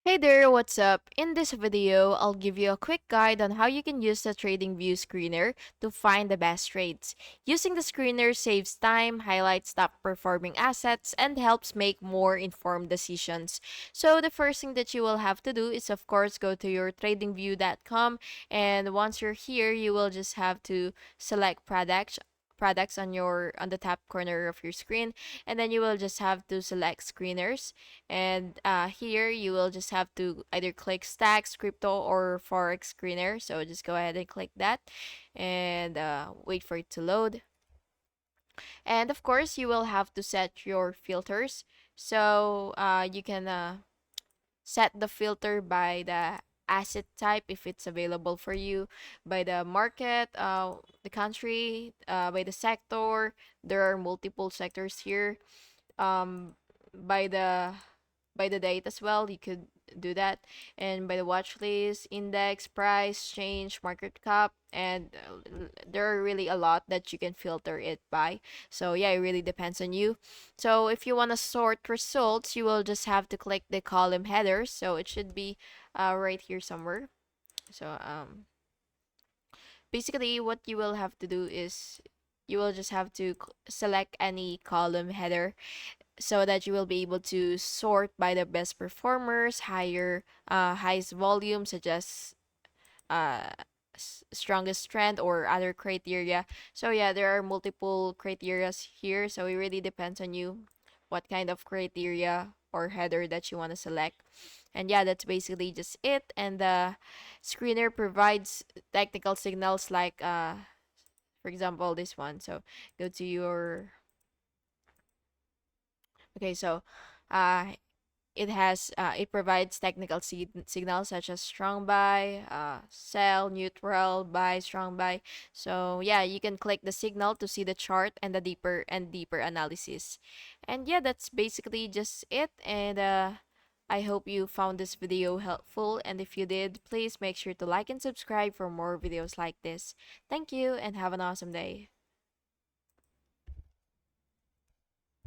Hey there, what's up? In this video, I'll give you a quick guide on how you can use the TradingView screener to find the best trades. Using the screener saves time, highlights top performing assets, and helps make more informed decisions. So the first thing that you will have to do is of course go to your tradingview.com, and once you're here, you will just have to select products on the top corner of your screen, and then you will just have to select screeners, and here you will just have to either click stacks, crypto, or forex screener. So just go ahead and click that, and wait for it to load. And of course you will have to set your filters. So you can set the filter by the asset type if it's available for you, by the market, the country, by the sector. There are multiple sectors here. um by the date as well, you could do that, and by the watch list, index, price change, market cap, and there are really a lot that you can filter it by. So yeah, it really depends on you. So if you want to sort results, you will just have to click the column headers, so it should be right here somewhere. So basically what you will have to do is you will just have to select any column header, so that you will be able to sort by the best performers, highest volume, such as uh strongest trend or other criteria. So yeah, there are multiple criterias here, so it really depends on you what kind of criteria or header that you want to select. And yeah, that's basically just it. And the screener provides technical signals like for example this one. So go to your okay, so uh it provides technical signals such as strong buy, sell, neutral, buy, strong buy. So yeah, you can click the signal to see the chart and the deeper analysis. And yeah, that's basically just it. And I hope you found this video helpful, and if you did, please make sure to like and subscribe for more videos like this. Thank you and have an awesome day.